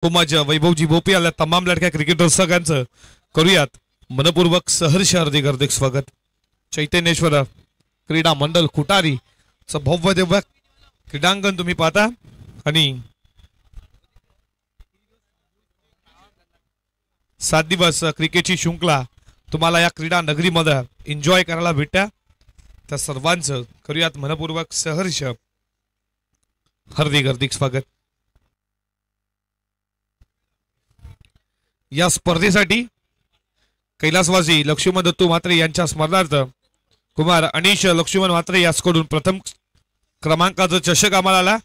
माझ्या वैभवजी भोपी आल्या तमाम लडक्या क्रिकेट दर्शकांचं करूयात मनपूर्वक सहर्ष हार्दिक हार्दिक स्वागत। चैतन्येश्वर क्रीडा मंडळ कुटारी भव्य दिव्य क्रीडांगण तुम्ही पाहता आणि 7 दिवस क्रिकेटची शृंखला तुम्हाला या क्रीडा नगरीमध्ये एन्जॉय करायला भेटत्या। त्या सर्वांचं करूयात मनपूर्वक सहर्ष हार्दिक हार्दिक स्वागत। या स्पर्धेसाठी कैलासवासी लक्ष्मण दत्तू म्हात्रे यांच्या स्मरणार्थ कुमार अनिश लक्ष्मण म्हात्रे याचकडून प्रथम क्रमांकाचा चषक आम्हाला आला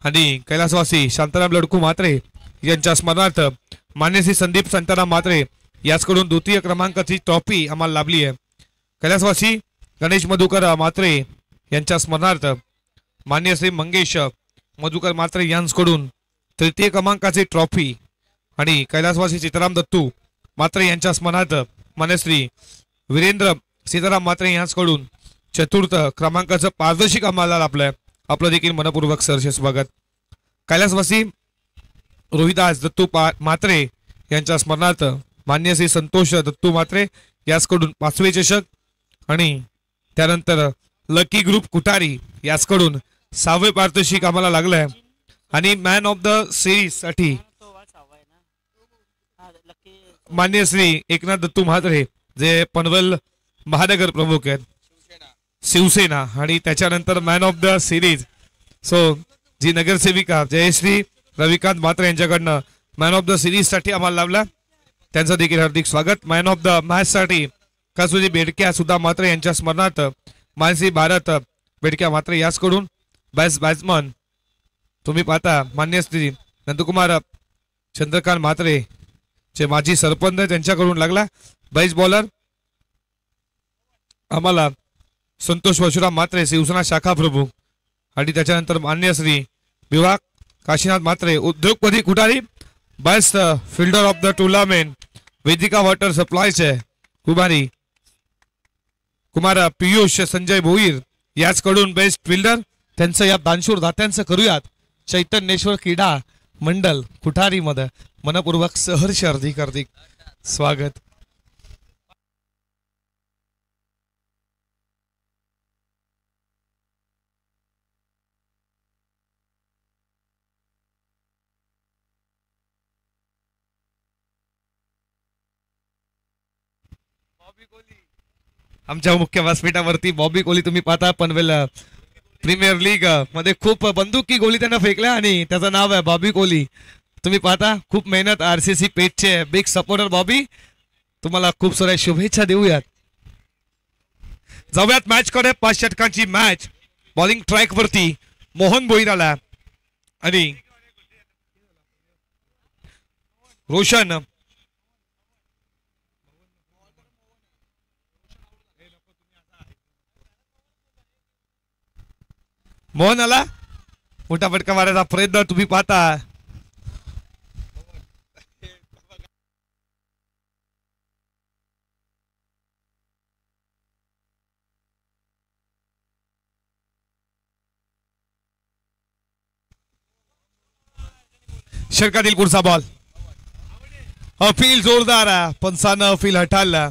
आणि कैलासवासी शांताराम लडकू म्हात्रे यांच्या स्मरणार्थ मान्य श्री संदीप शांताराम म्हात्रे याचकडून द्वितीय क्रमांकाची ट्रॉफी आम्हाला लाभली आहे। कैलासवासी गणेश मधुकर म्हात्रे यांच्या स्मरणार्थ मान्य श्री मंगेश मधुकर म्हात्रे यांच्याकडून तृतीय क्रमांकाची ट्रॉफी आणि कैलासवासी सीताराम दत्तू म्हात्रे यांच्या स्मरणार्थ मान्य श्री वीरेंद्र सीताराम म्हात्रे यांच्याकडून चतुर्थ क्रमांकाचं पारदर्शक आम्हाला लाभलंय। आपलं देखील मनपूर्वक सहर्ष स्वागत। कैलासवासी रोहिदास दत्तू म्हात्रे यांच्या स्मरणार्थ मान्य श्री संतोष दत्तू म्हात्रे याचकडून 5वे चषक आणि त्यानंतर लकी ग्रुप कुटारी याचकडून 6वे पारितोषिक आम्हाला लागलंय आणि मॅन ऑफ द सिरीज साठी मान्य श्री एकनाथ दत्तू म्हात्रे जे पनवेल महानगर प्रमुख आहेत शिवसेना आणि त्याच्यानंतर मॅन ऑफ द सिरीज जी नगरसेविका जयश्री रविकांत म्हात्रे यांच्याकडनं मॅन ऑफ द सिरीज साठी आम्हाला लाभला त्यांचं देखील हार्दिक स्वागत। मॅन ऑफ द मॅच साठी कासुजी बेडक्या सुद्धा म्हात्रे यांच्या स्मरणार्थ मानसी भारत बेडक्या म्हात्रे याचकडून बेस्ट बॅट्समन तुम्ही पाहता मान्य श्री नंदकुमार चंद्रकांत म्हात्रे जे माजी सरपंच त्यांच्याकडून लागला। बेस्ट बॉलर आम्हाला संतोष परशुराम म्हात्रे शिवसेना शाखा प्रमुख आणि त्याच्यानंतर मान्य श्री विभाग काशीनाथ म्हात्रे उद्योगपती कुटारी best fielder of the tournament Vedika water सप्लायचे कुमार पियुष संजय भोईर याचकडून बेस्ट फिल्डर त्यांचं या दानशूर दात्यांचं करूयात चैतन्येश्वर क्रीडा मंडळ कुठारी मध्ये मनपूर्वक सहर्ष हार्दिक हार्दिक स्वागत। आमच्या मुख्य व्यासपीठावरती बॉबी कोहली तुम्ही पाहता पनवेल प्रीमियर लीग मध्ये खूप बंदुकी गोळी त्यांना फेकल्या आणि त्याचं नाव आहे बॉबी कोहली। तुम्ही पाहता खूप मेहनत आरसीसी पेजचे बिग सपोर्टर बॉबी तुम्हाला खूप साऱ्या शुभेच्छा देऊयात। जाऊयात मॅच कडे 5 षटकांची मॅच बॉलिंग ट्रॅक वरती मोहन भोईर आला आणि रोशन मोहन आला मोठा फटका मारायचा प्रयत्न तुम्ही पाहता षटकातील पुढचा बॉल अपील जोरदार पंचानं अपील हटालला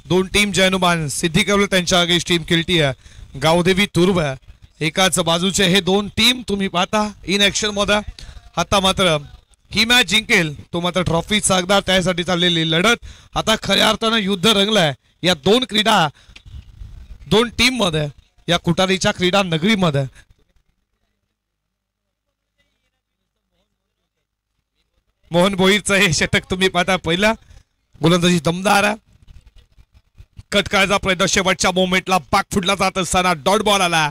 दोन टीम जयनुमान सिद्धी कवल त्यांच्या अगेन्स्ट टीम खेळती आहे गावदेवी तुर्भ एकाच बाजूचे हे दोन टीम तुम्ही पाहता इन ऍक्शन मध्ये आता मात्र ही मॅच जिंकेल तो मात्र ट्रॉफी सागदार त्यासाठी चाललेली लढत आता खऱ्या अर्थानं युद्ध रंगलंय या दोन टीम मध्ये या कुटारीच्या क्रीडा नगरीमध्ये। मोहन भोईरचं हे षटक तुम्ही पाहता पहिला गोलंदाजी दमदार कट करायचा प्रयत्न शेवटच्या मोमेंटला बॅक फुटला जात असताना डॉट बॉल आला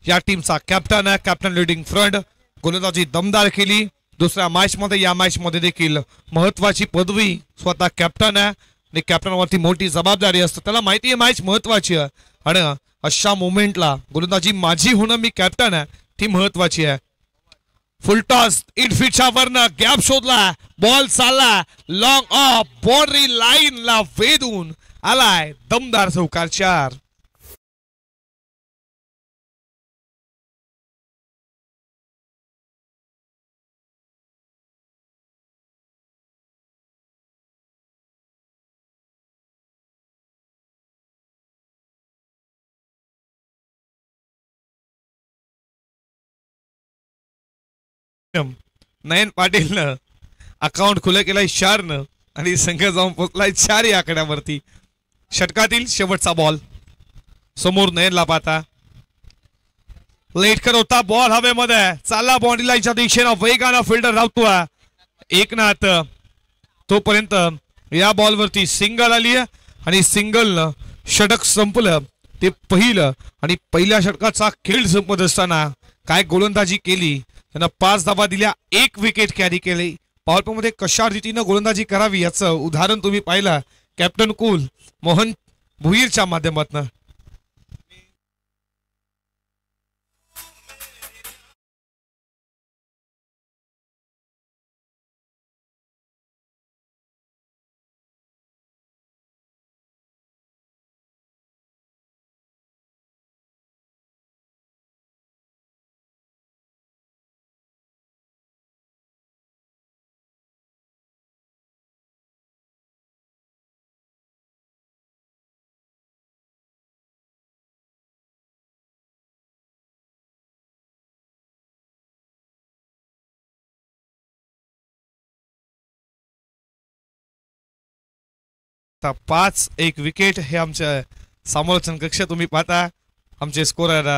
या टीमचा कॅप्टन आहे कॅप्टन लीडिंग फ्रंट गोलंदाजी दमदार केली दुसऱ्या मॅच मध्ये या मॅच मध्ये देखील महत्वाची पदवी स्वतः कॅप्टन आहे आणि कॅप्टन वरती मोठी जबाबदारी असते त्याला माहिती आहे मॅच महत्वाची आहे आणि अशा मोमेंटला गोलंदाजी माझी होणं मी कॅप्टन आहे ती महत्वाची आहे। फुल टॉस इन फीटच्या वरनं गॅप शोधला बॉल चालला लॉंग ऑफ बाउंड्री लाईन ला वेधून आलाय दमदार चौकार 4। नयन पाटीलनं अकाउंट खुलं केलंय 4 आणि संघ जाऊन पोहोचलाय 4 या आकड्यावरती. षटकातील शेवटचा बॉल समोर नयनला पाहता. लेटकर होता बॉल हवेमध्ये चालला बाउंड्री लाईनच्या दिशेनं वेगानं फिल्डर धावतोय एकनाथ. तोपर्यंत या बॉलवरती सिंगल आली आणि सिंगलनं षटक संपलं. ते पहिलं आणि पहिल्या षटकाचा खेळ संपत असताना काय गोलंदाजी केली. त्यांना 5 धावा दिल्या, 1 विकेट कॅरी केली. पॉवर मध्ये कशा रीतीनं गोलंदाजी करावी याचं उदाहरण तुम्ही पाहिलं कॅप्टन कुल मोहन भुईरच्या माध्यमातून. आता 5-1 विकेट हे आमच्या समालोचन कक्ष तुम्ही पाहता. आमचे स्कोरर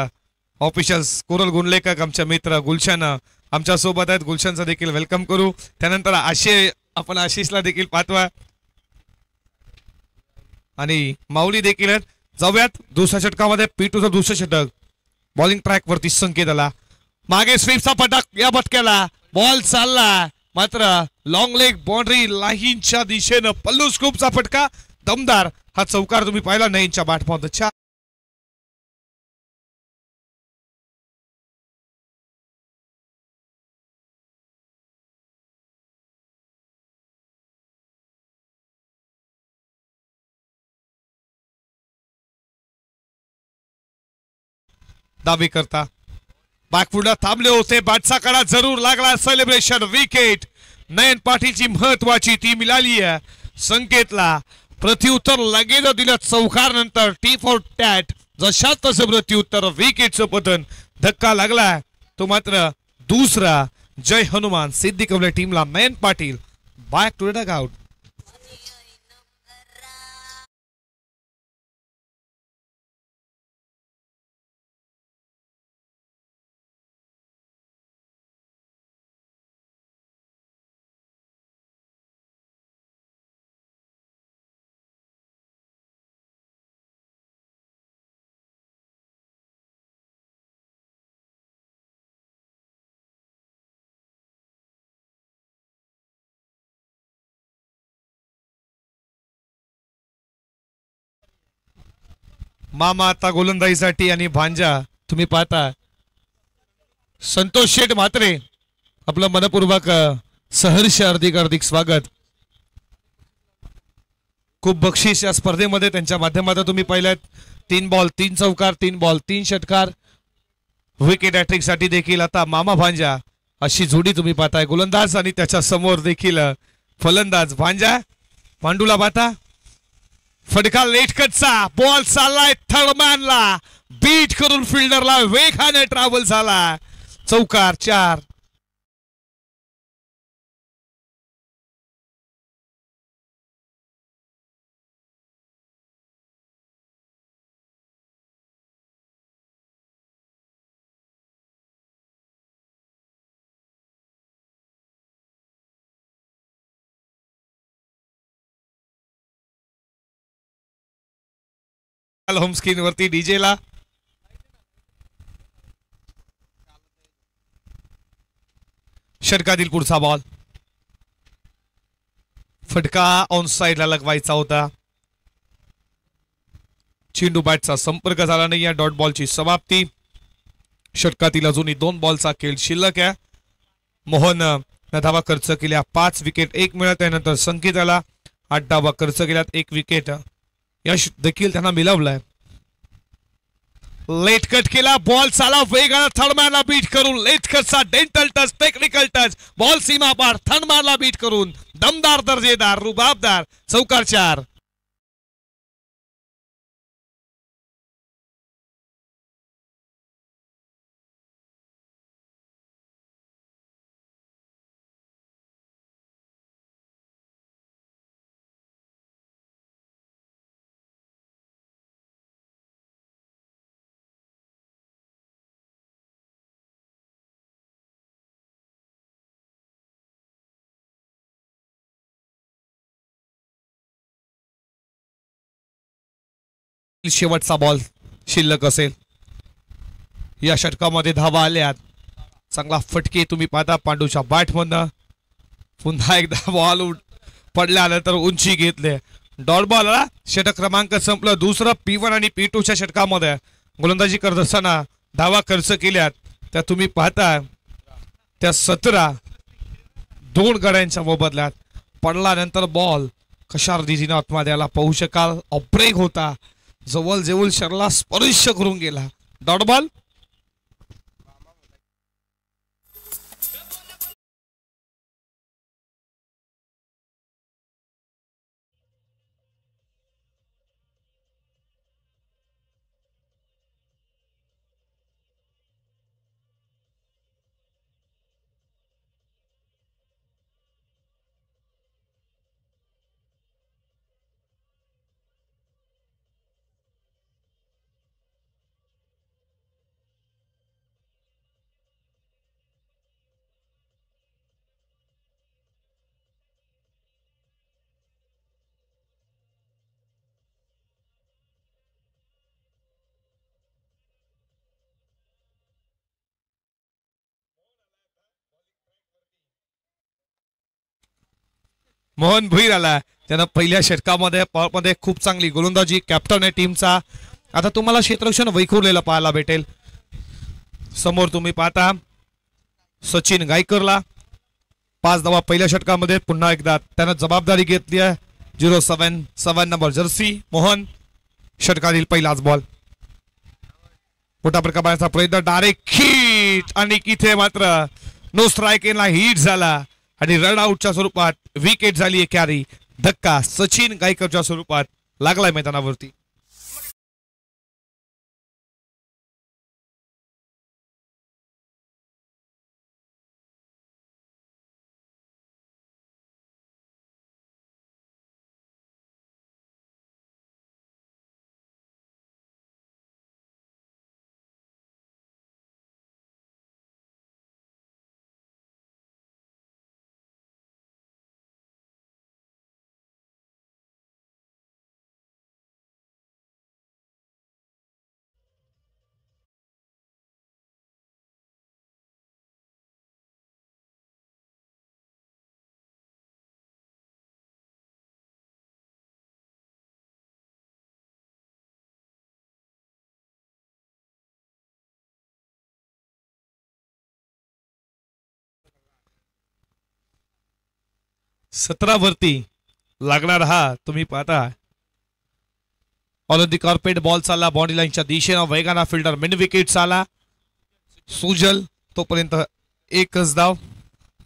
ऑफिशियल स्कोरर गुणलेखक आमच्या मित्र गुलशन आमच्या सोबत आहेत. गुलशनचा देखील वेलकम करू. त्यानंतर आपण आशिषला देखील पाहतोय आणि माऊली देखील आहेत. जाऊयात दुसऱ्या षटकामध्ये P2चं दुसरं षटक. बॉलिंग ट्रॅक वरती संकेत आला. मागे स्वीपचा पटक या भटक्याला बॉल चालला मात्र लॉंग लेग बाउंड्री लाईनच्या दिशेनं पल्लू स्कूपचा फटका दमदार. हा चौकार तुम्ही पाहिला नयनच्या बॅटमध्ये. दावे करता बॅकफुटला थांबले होते. बॅटचा कडा जरूर लागला. सेलिब्रेशन विकेट नयन पाटीलची महत्वाची ती मिळाली आहे संकेतला. प्रत्युत्तर लगेच दिलं चौकार नंतर टी फॉर टॅट जशा तसं प्रत्युत्तर विकेटचं पतन. धक्का लागला तो मात्र दुसरा. जय हनुमान सिद्धी कवले टीमला Nayan Patil back to the dugout. मामा आता गोलंदाजीसाठी आणि भांजा तुम्ही पाहता. संतोष शेठ म्हात्रे आपलं मनपूर्वक सहर्ष हार्दिक स्वागत. खूप बक्षीस या स्पर्धेमध्ये त्यांच्या माध्यमातून तुम्ही पाहिल्यात. 3 बॉल 3 चौकार 3 बॉल 3 षटकार. विकेट हॅट्रिक साठी देखील आता मामा भांजा अशी जोडी तुम्ही पाहताय. गोलंदाज आणि त्याच्या समोर देखील फलंदाज. भांजा पांडूला पाहता. फटका लेटकटचा बॉल चाललाय थर्डमॅनला बीट करून फिल्डरला वेगाने ट्रॅव्हल झाला. चौकार 4. होम स्क्रीन वरती डीजेला षटकातील पुढचा बॉल. फटका ऑन साइडला लगवायचा होता. चेंडू बॅटचा संपर्क झाला नाही. या डॉट बॉलची समाप्ती. षटकातील अजूनही 2 बॉलचा खेळ शिल्लक आहे. मोहन धावा खर्च केल्या 5 विकेट 1 मिळत आहे. नंतर संकेताला 8 धावा खर्च केल्यात 1 विकेट. यश देखील त्यांना मिळवलाय. लेट कट केला बॉल चाला वेगानं थर्डमॅनला बीट करून लेटकटचा dental touch technical touch ball सीमा पार थर्डमॅनला बीट करून दमदार दर्जेदार रुबाबदार चौकार 4. शेवटचा बॉल शिल्लक असेल. या षटकामध्ये धावा आल्यात. चांगला फटके तुम्ही पाहता पांडूच्या बॅटमधनं. पुन्हा एकदा बॉल पडल्यानंतर उंची घेतले. डॉट बॉल आला. षटक क्रमांक संपलं. दुसरं P1 आणि P2च्या षटकामध्ये गोलंदाजी करत असताना धावा खर्च केल्यात त्या तुम्ही पाहता त्या 17 2 गड्यांच्या मोबदल्यात. पडल्यानंतर बॉल कशा रीतीने आतमध्ये आला पाहू शकाल. ऑब्रेक होता. जवळ जवळ शरीराला स्पर्श करून गेला. Dot ball. मोहन भुईर आला. त्यानं पहिल्या षटकामध्ये खूप चांगली गोलंदाजी. कॅप्टन आहे टीमचा. आता तुम्हाला क्षेत्ररक्षण वैखुरलेलं पाहायला भेटेल. समोर तुम्ही पाहता सचिन गायकरला 5 धावा पहिल्या षटकामध्ये. पुन्हा एकदा त्यानं जबाबदारी घेतली आहे. 07 नंबर जर्सी मोहन. षटकातील पहिलाच बॉल. मोठा प्रकारचा प्रयत्न. डायरेक्ट हिट आणि इथे मात्र नो स्ट्राईक ला हिट झाला आणि रन आउटच्या स्वरूपात विकेट झाली आहे. कॅरी धक्का सचिन गायकरच्या स्वरूपात लागलाय मैदानावरती. सतरा वरती लागणार हा तुम्ही पाहता. ऑन द कार्पेट बॉल चालला बाउंड्री लाईनच्या दिशेनं. वेगाना फिल्डर मिड विकेट चाला. सुजल तोपर्यंत एकच धाव.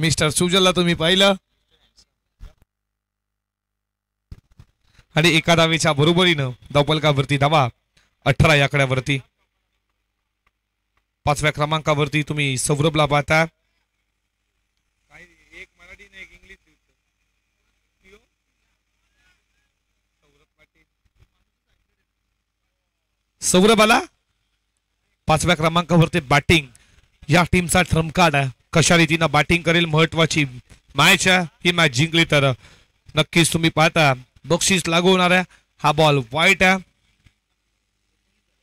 मिस्टर सुजलला तुम्ही पाहिलं आणि एका धावेच्या बरोबरीनं धावफलकावरती धावा 18 या आकड्यावरती. 5व्या क्रमांकावरती तुम्ही सौरभला पाहता. सौरभाला 5व्या क्रमांकावरती बॅटिंग. या टीमचा ट्रम्प कार्ड आहे. कशा रीतीनं बॅटिंग करेल. महत्वाची मॅच आहे. ही मॅच जिंकली तर नक्कीच तुम्ही पाहता बक्षीस लागू होणार आहे. हा बॉल वाईट आहे.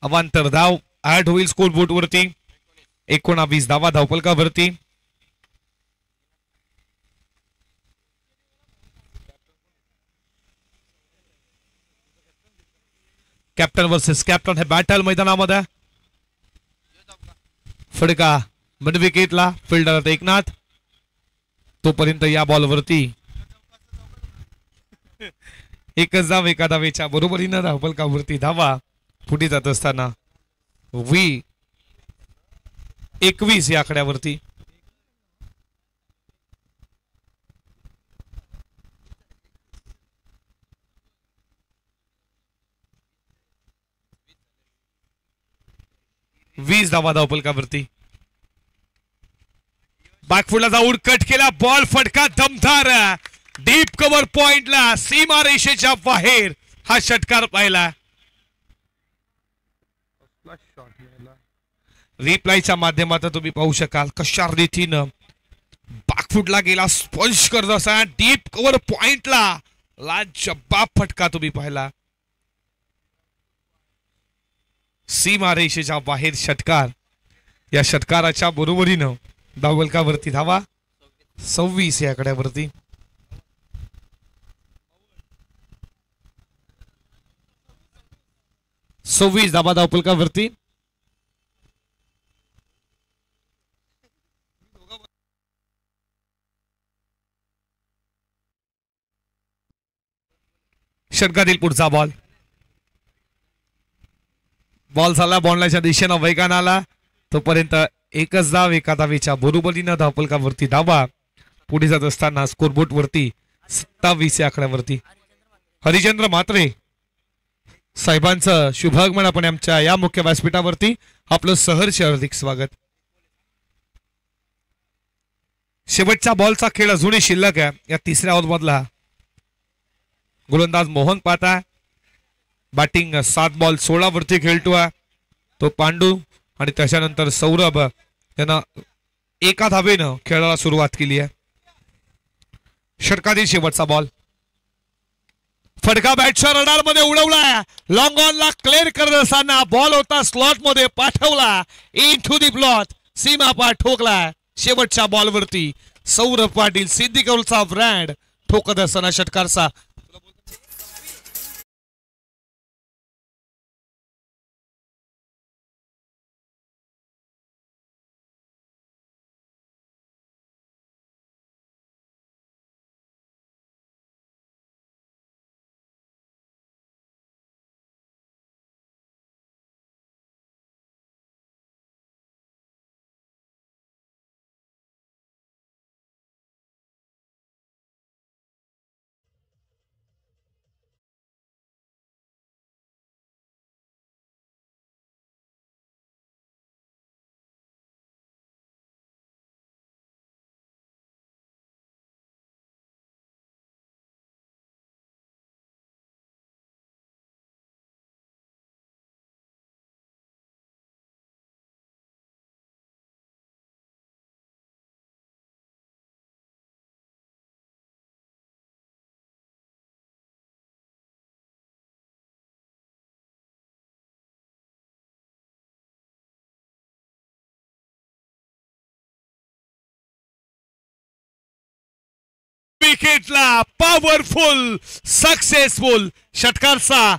अवांतर धाव ऍड होईल स्कोर बोर्ड वरती. 19 धावा धावफलकावरती. कॅप्टन वर्सेस कॅप्टन हे बॅटल मैदानामध्ये. फडका मिड विकेटला. फिल्डर एकनाथ. तोपर्यंत या बॉलवरती एकच धाव. एका धावेच्या बरोबरीनं धावफलकावरती धावा पुढे जात असताना 21 या आकड्यावरती. वीस धावा धावफलकावरती. बॅकफुटला जाऊन कट केला बॉल. फटका दमदार डीप कव्हर पॉइंटला सीमा रेषेच्या बाहेर हा षटकार पाहिला. रिप्लायच्या माध्यमातून तुम्ही पाहू शकाल कशा रीतीनं बॅकफुटला गेला. स्पर्श करत असा डीप कव्हर पॉइंटला लाजबाब फटका तुम्ही पाहिला. सीमारेषेच्या बाहेर षटकार. या षटकाराच्या बरोबरीनं धावफलकावरती धावा 26 या आकड्यावरती. धावा धावफलकावरती. षटकातील पुढचा बॉल झाला बॉलच्या दिशेनं वेगानं आला. तोपर्यंत एकच धाव एका धावेच्या बरोबरीनं धावफलकावरती धावा. पुढे जात असताना स्कोरबोर्ड वरती 27 या आकड्यावरती. हरिचंद्र म्हात्रे साहेबांचं शुभागमन आपण आमच्या या मुख्य व्यासपीठावरती आपलं सहर्ष हार्दिक स्वागत. शेवटच्या बॉलचा खेळ अजूनही शिल्लक आहे. या तिसऱ्या ओव्हर मधला गोलंदाज मोहन पाटा बॅटिंग 7 बॉल 16 वरती खेळतोय. तो पांडू आणि त्याच्यानंतर सौरभ यांना एका धावेनं खेळाला सुरुवात केली आहे. षटकातील शेवटचा बॉल फटका बॅटच्या रडार मध्ये उडवला. लॉंग ऑन ला क्लिअर करत असताना बॉल होता स्लॉट मध्ये पाठवला. इन टू दी ब्लॉट सीमा पार ठोकला. शेवटच्या बॉल वरती सौरभ पाटील सिद्दीकौलचा ब्रँड ठोकत असताना षटकारचा विकेटला पॉवरफुल सक्सेसफुल षटकारचा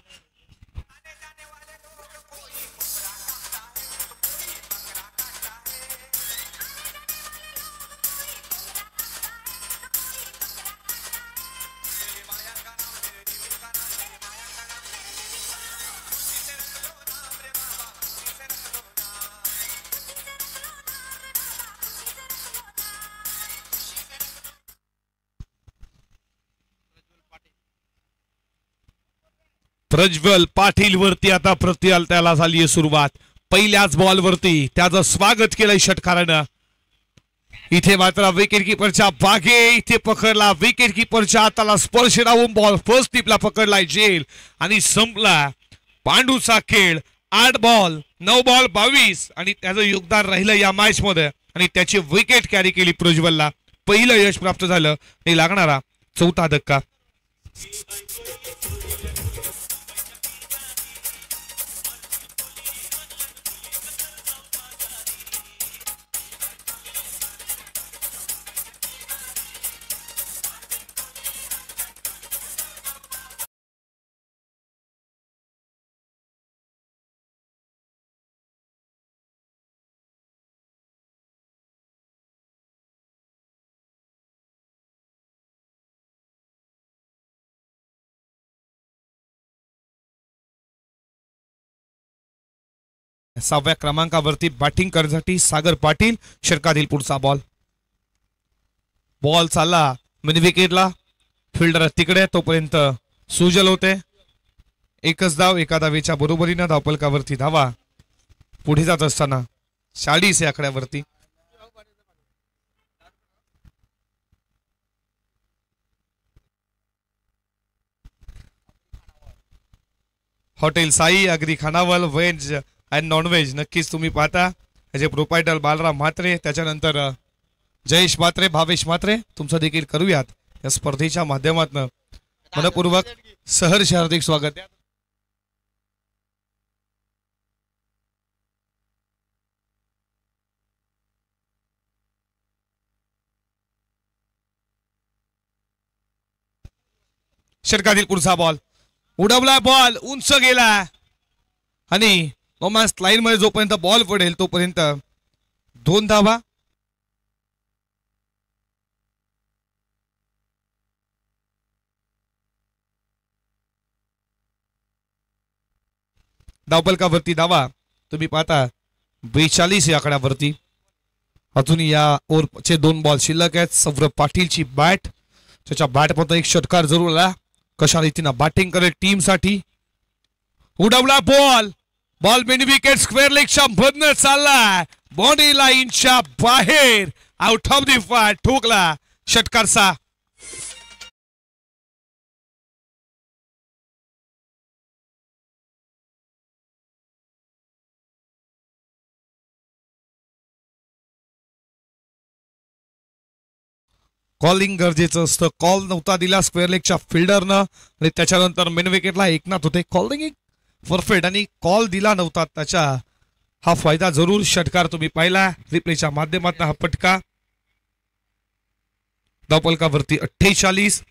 प्रज्वल पाटील वरती आता त्याला झाली आहे सुरुवात. पहिल्याच बॉल वरती त्याचं स्वागत केलंय षटकारानं. इथे मात्र विकेट किपरच्या बागे इथे पकडला. विकेट किपरच्या हाताला स्पर्श राहून बॉल फर्स्ट टिपला पकडलाय जेल आणि संपला पांडूचा खेळ. 8 बॉल 9 बॉल 22 आणि त्याचं योगदान राहिलं या मॅच मध्ये आणि त्याची विकेट कॅरी केली प्रज्वलला. पहिलं यश प्राप्त झालं आणि लागणारा 4था धक्का. सहाव्या क्रमांकावरती बॅटिंग करण्यासाठी सागर पाटील. षटकातील पुढचा बॉल चालला मिड विकेटला. फिल्डर तिकडे तोपर्यंत सुजल होते. एकच धाव एका धावेच्या बरोबरीनं धावफलकावरती धावा. पुढे जात असताना 40 या आकड्यावरती. हॉटेल साई अगदी खानावल व्हेज अँड नॉनव्हेज नक्कीच तुम्ही पाहता. त्याचे प्रोपायटर बालराम म्हात्रे, त्याच्यानंतर जयेश म्हात्रे, भावेश म्हात्रे. तुमचं देखील करूयात या स्पर्धेच्या माध्यमातून मनपूर्वक सहर्ष हार्दिक स्वागत. षटकातील पुढचा बॉल उडवला, बॉल उंच गेला आणि नॉमॅन्स लाईन मध्ये जोपर्यंत बॉल पडेल तोपर्यंत 2 धावा. धावफलकावरती धावा तुम्ही पाहता 42 या आकड्यावरती. अजून या ओव्हरचे 2 बॉल शिल्लक आहेत. सौरभ पाटीलची बॅट, त्याच्या बॅटमध्ये एक षटकार जरूर आला. कशा रीतीनं बॅटिंग करेल टीम साठी. उडवला ball, ball mid wicket square लेगच्या मधनं चालला, बॉडी लाईनच्या बाहेर, आउट ऑफ द फाईट, ठोकला षटकारचा. कॉलिंग गरजेचं असतं. कॉल नव्हता दिला स्क्वेअर लेगच्या फिल्डरनं आणि त्याच्यानंतर मेन विकेटला एकनाथ होते. कॉलिंग परफेक्ट आणि कॉल दिला नव्हता त्याचा हा फायदा जरूर. षटकार तुम्ही पाहिला रिप्लेच्या माध्यमातून. हा पटका धावफलकावरती 48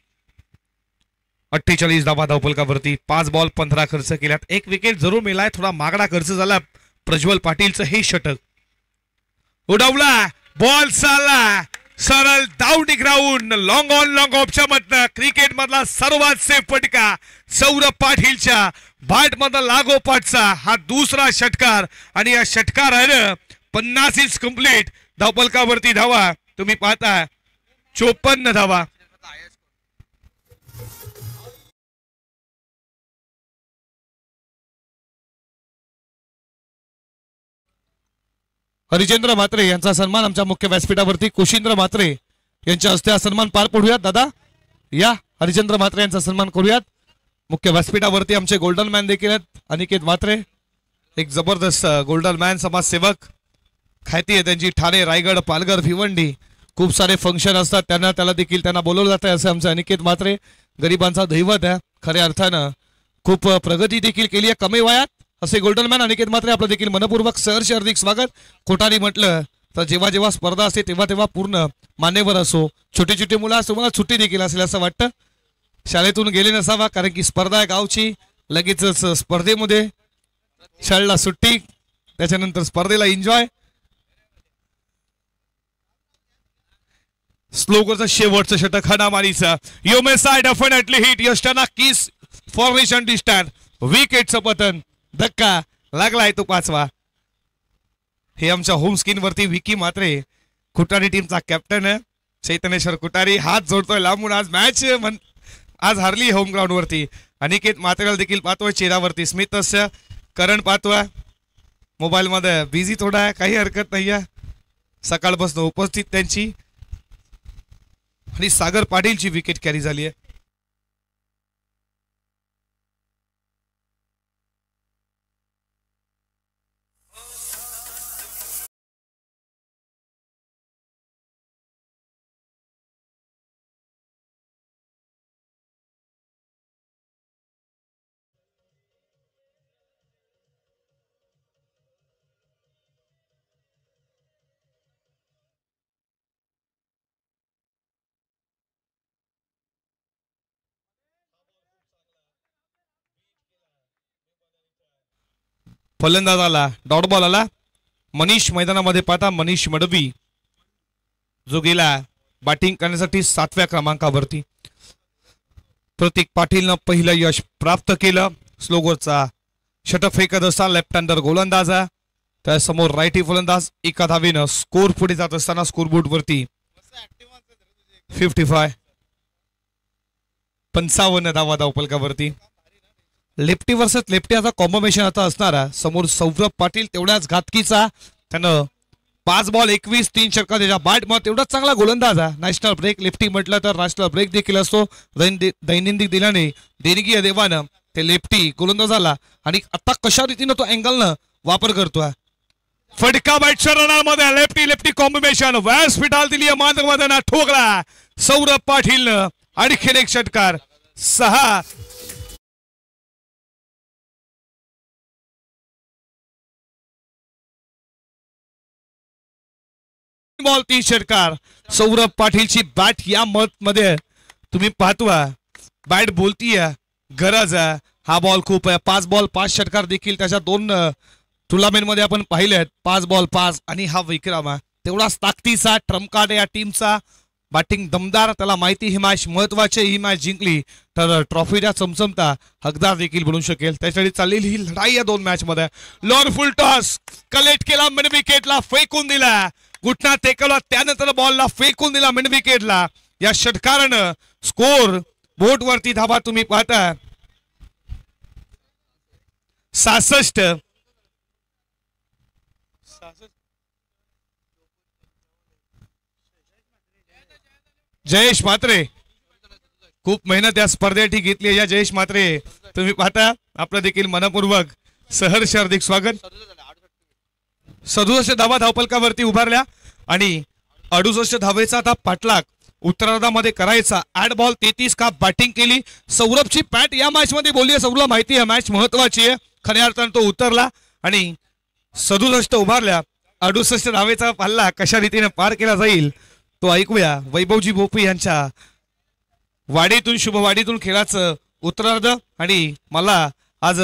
धावा धावफलकावरती. 5 बॉल 15 खर्च केल्यात. 1 विकेट जरूर मिळालाय. थोडा मागडा खर्च झाला प्रज्वल पाटीलचं हे षटक. उडवला बॉल, चालला सरळ down ground, long on long ऑफच्या मधनं क्रिकेट मधला सर्वात सेफ फटका सौरभ पाटीलच्या बॅट मधला लागोपाठचा हा दुसरा षटकार आणि या षटकार आहे 50 कंप्लीट. धावफलकावरती धावा तुम्ही पाहता 54 धावा. हरिचंद्र म्हात्रे यांचा सन्मान आमच्या मुख्य व्यासपीठावरती कुशिंद्र म्हात्रे यांच्या हस्ते हा सन्मान पार पडूयात. दादा या हरिचंद्र म्हात्रे यांचा सन्मान करूयात. मुख्य व्यासपीठावरती आमचे गोल्डन मॅन देखील आहेत अनिकेत म्हात्रे, एक जबरदस्त गोल्डन मॅन समाजसेवक. ख्याती आहे त्यांची ठाणे, रायगड, पालघर, भिवंडी. खूप सारे फंक्शन असतात त्याला देखील त्यांना बोलवलं जातं. असं आमचे अनिकेत म्हात्रे गरिबांचा दैवत आहे. खऱ्या अर्थानं खूप प्रगती देखील केली आहे कमी वयात. असे गोल्डन मॅन अनिकेत म्हात्रे आपलं देखील मनपूर्वक सहर्ष हार्दिक स्वागत. कोठारी म्हटलं तर जेव्हा जेव्हा स्पर्धा असते तेव्हा तेव्हा पूर्ण मान्यवर असो. छोटी छोटी मुलं असो, मला सुट्टी देखील असेल असं वाटतं. शाळेतून गेले नसावा कारण की स्पर्धा आहे गावची. लगेचच स्पर्धेमध्ये शाळेला सुट्टी, त्याच्यानंतर स्पर्धेला एन्जॉय. स्लोगरचं शेवटचं षटक हनामारीचं. You may say definitely hit यष्टाना किस फॉर्मेशन डिस्टन्स. विकेटचं पतन, धक्का लागलाय तो 5वा. हे आमच्या होम स्क्रीन वरती विकी म्हात्रे कुटारी टीमचा कॅप्टन आहे. चैतनेश्वर कुटारी हात जोडतोय लांबून. आज मॅच आज हारली होम ग्राउंड वरती. अनिकेत म्हात्रेला देखील पाहतोय चेहऱ्यावरती स्मितस्य. करण पाहतोय मोबाईल मध्ये बिझी थोडा आहे, काही हरकत नाहीये. सकाळपासून उपस्थित त्यांची. आणि सागर पाटीलची विकेट कॅरी झाली आहे. फलंदाज आला, डॉट बॉल आला. मनीष मैदानामध्ये पाहता मनीष मडवी जो गेला बॅटिंग करण्यासाठी 7व्या क्रमांकावरती. प्रतीक पाटीलनं पहिलं यश प्राप्त केलं. स्लोगरचा षटक फेकत असताना लेफ्ट हँडर गोलंदाज आहे, त्यासमोर राईटी फलंदाज. एका धावेनं स्कोर पुढे जात असताना स्कोरबोर्ड वरती 55 धावा धावफलकावरती. लेफ्टी वर्सेस लेफ्टी आता कॉम्बिनेशन आता असणारा. समोर सौरभ पाटील तेवढ्याच घातकीचा, त्यानं 5 बॉल 21 3 षटकार त्याच्या बॅट मध्ये तेवढाच चांगला गोलंदाज आहे. नॅशनल ब्रेक लेफ्टी म्हटलं तर नॅशनल ब्रेक देखील असतो. दैनंदिन दिल्याने देणगी देवानं ते लेफ्टी गोलंदाजाला आणि आता कशा रीतीनं तो अँगलनं वापर करतोय. फटका बॅटच्या रनामध्ये लेफ्टी लेफ्टी कॉम्बिनेशन व्यासपीठाला दिली माध्यमात ठोकला सौरभ पाटीलनं. आणखीन एक षटकार 6. बॉल 3 षटकार. सौरभ पाटीलची बॅट या मत मध्ये तुम्ही पाहतोय बॅट बोलतीये, गरज आहे. हा बॉल खूप आहे. 5 बॉल 5 षटकार देखील त्याच्या 2 टुर्नामेंट मध्ये आपण पाहिले आहेत. 5 बॉल 5 आणि हा विक्रम आहे. तेवढाच ताकदीचा ट्रम्प कार्ड या टीमचा. बॅटिंग दमदार, त्याला माहिती ही मॅच महत्वाची, ही मॅच जिंकली तर ट्रॉफीच्या चमचमता हकदार देखील बनू शकेल. त्यासाठी चाललेली ही लढाई या 2 मॅच मध्ये. लॉन फुल टॉस कलेक्ट केला, मिड विकेटला फेकून दिला. घुटना टेकवला, त्यानंतर बॉलला फेकून दिला मिड विकेटला. या षटकारानं स्कोर बोट वरती धाबा तुम्ही पाहता 66. जयेश म्हात्रे खूप मेहनत या स्पर्धेसाठी घेतली आहे. या जयेश म्हात्रे तुम्ही पाहता, आपलं देखील मनपूर्वक सहर्ष हार्दिक स्वागत. 67 धावा धावपलकावरती उभारल्या आणि 68 धावेचा आता पाठलाग उत्तरार्धामध्ये करायचा. 8 बॉल 33 का बॅटिंग केली. सौरभची पॅट या मॅच मध्ये बोलली. सौरभला माहिती आहे मॅच महत्वाची आहे. खऱ्या अर्थानं तो उतरला आणि 67 उभारल्या. 68 धावेचा पल्ला कशा रीतीने पार केला जाईल तो ऐकूया वैभवजी भोपी यांच्या वाडीतून, शुभवाडीतून खेळाचं उत्तरार्ध. आणि मला आज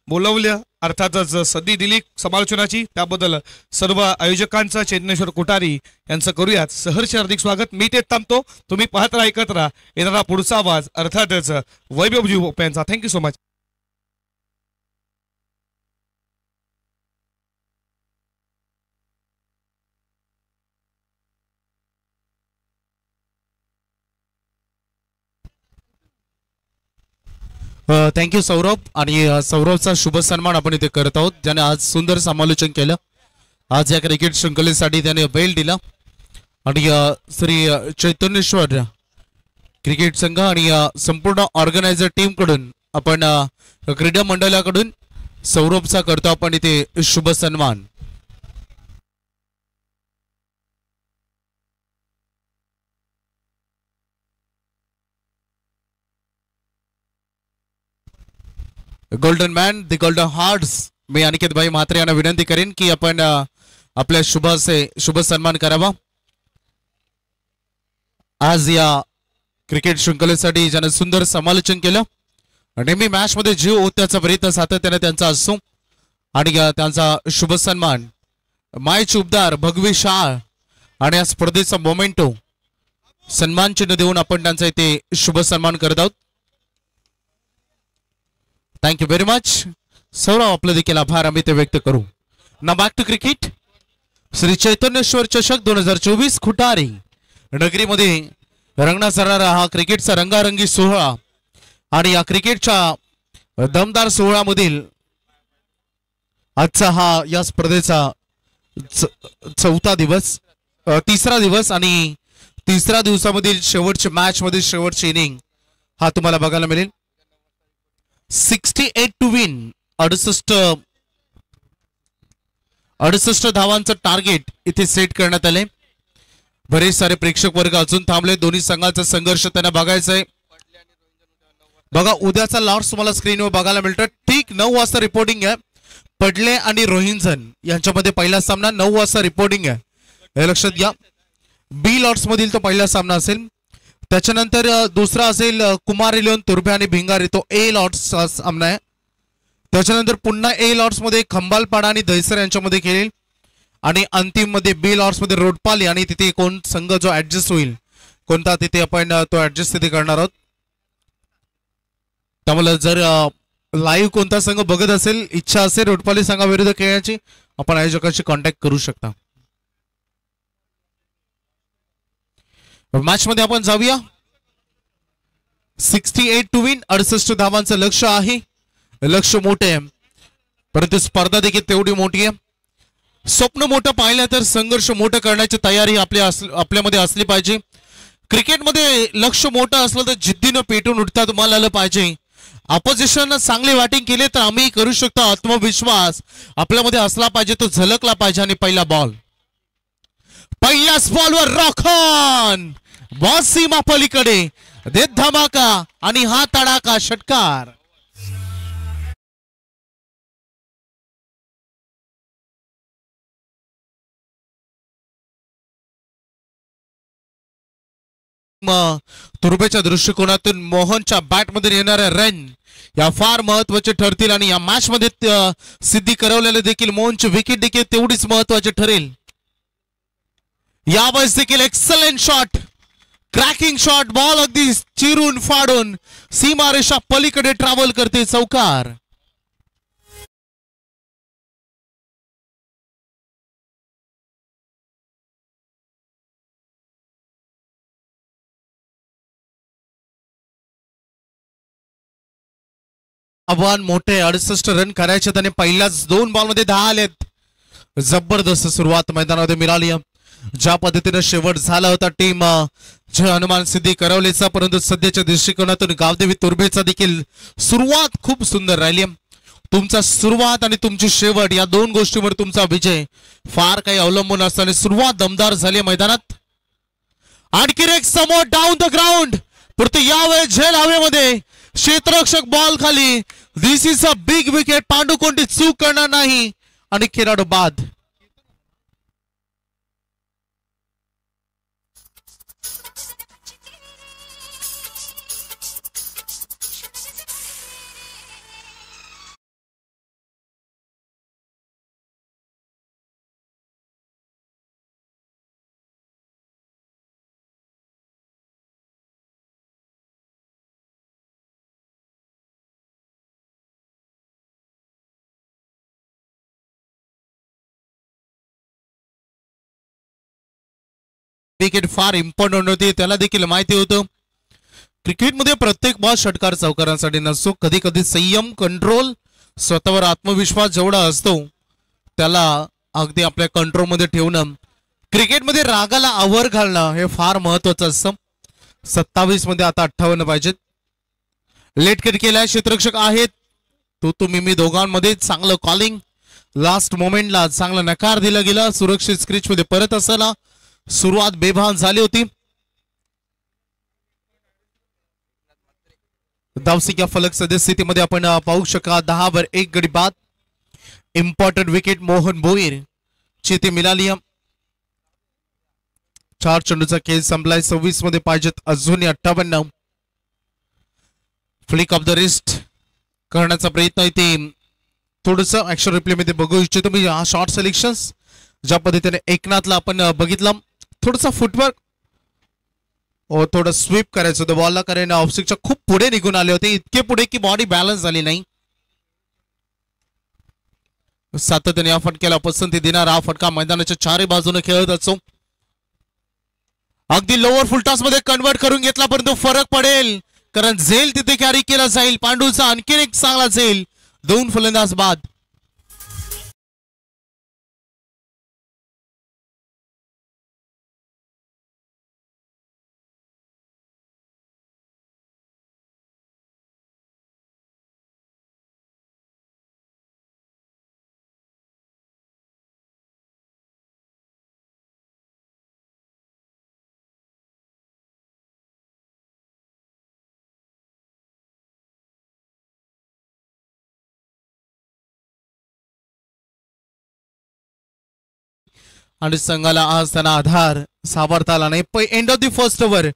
बोलवलं, अर्थातच संधी दिली समालोचनाची, त्याबद्दल सर्व आयोजकांचं, चेतनेश्वर कोठारी यांचं करूयात सहर्ष हार्दिक स्वागत. मी ते थांबतो, तुम्ही पाहत राहा, ऐकत राहा. येणारा पुढचा आवाज अर्थातच वैभवजी भोपे यांचा. Thank you so much. Thank you Saurabh. आणि सौरभचा शुभ सन्मान आपण इथे करत आहोत, ज्याने आज सुंदर समालोचन केलं. आज या क्रिकेट शृंखलेसाठी त्याने बेल दिला. आणि श्री चैतन्येश्वर क्रिकेट संघ आणि संपूर्ण ऑर्गनायझर टीम कडून आपण क्रीडा मंडळाकडून सौरभचा करतो आपण इथे शुभ सन्मान. Golden man, the golden hearts, मी अनिकेत भाई म्हात्रे यांना विनंती करेन की आपण आपल्या शुभ सन्मान करावा. आज या क्रिकेट शृंखलेसाठी ज्याने सुंदर समालोचन केलं, नेहमी मॅच मध्ये जीव ओतण्याचा प्रयत्न सातत्याने त्यांचा असतो. आणि त्यांचा शुभ सन्मान माय चुबदार भगवी शाह आणि या स्पर्धेचा मोमेंटो सन्मान चिन्ह देऊन आपण त्यांचा इथे शुभ सन्मान करत आहोत. थँक्यू व्हेरी मच सौरभ, आपलं देखील आभार आम्ही ते व्यक्त करू. ना बॅक टू क्रिकेट. श्री चैतन्येश्वर चषक 2024 खुटारी नगरीमध्ये रंगणार जाणारा हा क्रिकेटचा रंगारंगी सोहळा. आणि या क्रिकेटच्या दमदार सोहळ्यामधील आजचा हा या स्पर्धेचा चौथा दिवस, तिसरा दिवस आणि तिसऱ्या दिवसामधील शेवटची मॅच मधील शेवटची इनिंग हा तुम्हाला बघायला मिळेल. 68 टू विन, 68 धावांचं टार्गेट इथे सेट करण्यात आले. बरेच सारे प्रेक्षक वर्ग अजून थांबले. दोन्ही संघाचा संघर्ष त्यांना बघायचा आहे. बघा, उद्याचा लॉर्ड्स तुम्हाला स्क्रीनवर बघायला मिळतं. ठीक 9 वाजता रिपोर्टिंग आहे. पडले आणि रोहिंजन यांच्यामध्ये पहिला सामना 9 वाजता रिपोर्टिंग आहे, हे लक्षात घ्या. बी लॉर्ड्स मधील तो पहिला सामना असेल. त्याच्यानंतर दुसरा असेल कुमार इलेवन तुर्भे आणि भिंगारी, तो ए लॉर्ड्सचा सामना आहे. त्याच्यानंतर पुन्हा ए लॉर्ड्स मध्ये खंबालपाडा आणि दहिसर यांच्यामध्ये खेळेल. आणि अंतिम मध्ये बी लॉर्ड्स मध्ये रोडपाली आणि तिथे कोण संघ जो ऍडजस्ट होईल, कोणता तिथे आपण तो ऍडजस्ट तिथे करणार आहोत. त्यामुळे जर लाईव्ह कोणता संघ बघत असेल, इच्छा असेल रोडपाली संघाविरुद्ध खेळण्याची, आपण आयोजकांशी कॉन्टॅक्ट करू शकता. मॅच मध्ये आपण जाऊया. 68 टू विन, 68 धावांचं लक्ष आहे. लक्ष मोठे आहे, परंतु स्पर्धा देखील तेवढी मोठी आहे. स्वप्न मोठं पाहिलं तर संघर्ष मोठं करण्याची तयारी आपल्यामध्ये असली पाहिजे. क्रिकेटमध्ये लक्ष मोठं असलं तर जिद्दीनं पेटून उठता तुम्हाला आलं पाहिजे. ऑपोजिशन चांगले बॅटिंग केले तर आम्ही करू शकतो, आत्मविश्वास आपल्यामध्ये असला पाहिजे, तो झलकला पाहिजे. आणि पहिला बॉल, पहिल्याच बॉलवर रॉकॉन बॉल सीमा पलीकडे देत धमाका आणि हा तडाका षटकार. तुर्बेच्या दृष्टिकोनातून मोहनच्या बॅटमध्ये येणाऱ्या रन या फार महत्वाचे ठरतील आणि या मॅच मध्ये सिद्धी करवलेले देखील मोहनची विकेट देखील तेवढीच महत्वाची ठरेल. यावेळेस देखील excellent shot, cracking shot, ball अगदी चिरून फाडून सीमारेषा पलीकडे ट्रॅव्हल करते चौकार. आव्हान मोठे 68 रन करायचे त्याने पहिल्याच 2 बॉलमध्ये 10 आलेत. जबरदस्त सुरुवात मैदानामध्ये मिळाली. ज्या पद्धतीने शेवट झाला होता टीम जय हनुमान सिद्धी करवलेचा, परंतु सध्याच्या दृष्टिकोनातून गावदेवी तुर्बेचा देखील सुरुवात खूप सुंदर राहिली. तुमचा सुरुवात आणि तुमची शेवट या 2 गोष्टींवर तुमचा विजय फार काही अवलंबून असताना सुरुवात दमदार झाली मैदानात. आणखी एक समोर डाऊन द ग्राउंड, परंतु यावेळेस झेल हवेमध्ये, क्षेत्ररक्षक बॉल खाली. This is a big wicket. Pandu कोणती चूक करणार नाही आणि खेळाडू बाद. विकेट फार इम्पॉर्टंट होती, त्याला देखील माहिती होतं. क्रिकेटमध्ये प्रत्येक बॉल षटकार चौकारांसाठी नसतो. कधी कधी संयम, कंट्रोल, स्वतःवर आत्मविश्वास जेवढा असतो त्याला अगदी आपल्या कंट्रोलमध्ये ठेवणं, क्रिकेटमध्ये रागाला आवर घालणं हे फार महत्वाचं असतं. 27 मध्ये आता 58 पाहिजेत. लेट किट केलाय, क्षेत्ररक्षक आहेत. तुम्ही मी दोघांमध्ये चांगलं कॉलिंग, लास्ट मोमेंटला चांगला नकार दिला गेला. सुरक्षित स्क्रीच मध्ये परत असताना सुरुवात बेभान झाली होती. धावसंख्या फलक सद्यस्थितीमध्ये आपण पाहू शका 10 वर 1 गडी बाद. इम्पॉर्टंट विकेट मोहन भोईर ची ती मिळाली. 4 चेंडूचा खेळ संपलाय. 26 मध्ये पाहिजेत अजूनही 58. फ्लिक ऑफ द रिस्ट करण्याचा प्रयत्न इथे थोडस ऍक्शन रिप्ले मध्ये बघू इच्छितो मी. हा शॉर्ट सिलेक्शन ज्या पद्धतीने एकनाथला आपण बघितलं, थोडासा फुटवर्क थोडं स्वीप करायचं होतं बॉलला, कारण ऑफस्टिकच्या खूप पुढे निघून आले होते, इतके पुढे की बॉडी बॅलन्स झाली नाही. सातत्याने या फटक्याला पसंती देणारा हा फटका मैदानाच्या चारही बाजूने खेळत असतो. अगदी लोअर फुलटॉस मध्ये कन्वर्ट करून घेतला, परंतु फरक पडेल कारण झेल तिथे कॅरी केला जाईल. पांडूचा आणखीन एक चांगला झेल. 2 फलंदाज बाद. आणि संघाला आज त्यांना आधार सावरता आला नाही. End of the first over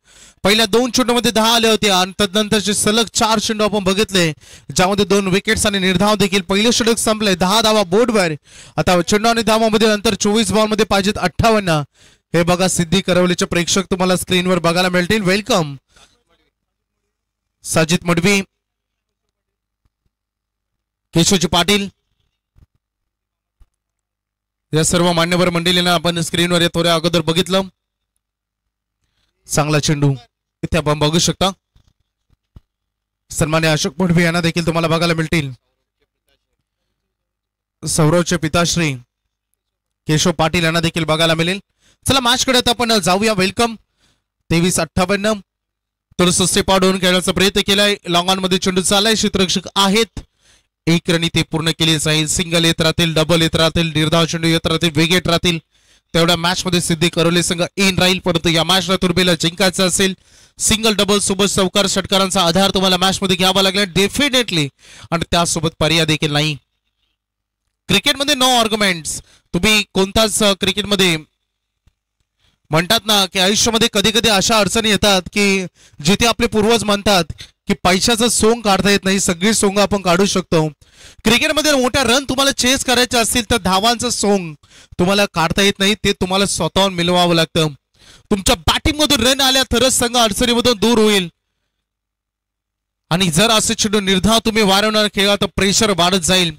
पहिल्या 2 चेंडूमध्ये 10 आले होते आणि तदनंतरचे सलग 4 चेंडू आपण बघितले ज्यामध्ये 2 विकेट्स आणि निर्धाव देखील. पहिले षटक संपले, 10 धावा बोर्डवर. आता चेंडू आणि धावामध्ये नंतर 24 बॉलमध्ये पाहिजेत 58. हे बघा सिद्धी करवलीचे प्रेक्षक तुम्हाला स्क्रीनवर बघायला मिळतील. वेलकम साजिद मडवी, केशवजी पाटील या सर्व मान्यवर मंडळींना आपण स्क्रीनवर थोड्या अगोदर बघितलं. चांगला चेंडू इथे आपण बघू शकता. सन्मान्य अशोक मडवी यांना देखील तुम्हाला बघायला मिळतील. सौरवचे पिताश्री केशव पाटील यांना देखील बघायला मिळेल. चला मॅच कडे आपण जाऊया. वेलकम 23-58 थोडस स्टेप आउट होऊन खेळण्याचा प्रयत्न केलाय. लॉंग ऑन मध्ये चेंडू चाललाय. क्षेत्ररक्षक आहेत. 1 रन ते पूर्ण केली जाईल. सिंगल येत राहतील, डबल येत राहतील, निर्धाव चेंडू येत राहतील, विकेट राहतील. तेवढ्या मॅच मध्ये सिद्धी करवली संघ इन राहील, परंतु या मॅचला तुर्बेला जिंकायचं असेल सिंगल डबल सोबत चौकार षटकारांचा आधार तुम्हाला मॅच मध्ये घ्यावा लागला डेफिनेटली, आणि त्यासोबत पर्याय देखील नाही. क्रिकेटमध्ये नो आर्ग्युमेंट्स. तुम्ही कोणताच क्रिकेटमध्ये म्हणतात ना की आयुष्यामध्ये कधी कधी अशा अडचणी येतात की जिथे आपले पूर्वज म्हणतात की पैशाचं सोंग काढता येत नाही, सगळी सोंग आपण काढू शकतो. क्रिकेटमध्ये मोठ्या रन तुम्हाला चेस करायचे असतील तर धावांचं सोंग तुम्हाला काढता येत नाही, ते तुम्हाला स्वतःहून मिळवावं लागतं. तुमच्या बॅटिंग मधून रन आल्या तरच संघ अडचणीमधून दूर होईल. आणि जर असे चेंडू निर्धाव तुम्ही वारंवार खेळा तर प्रेशर वाढत जाईल.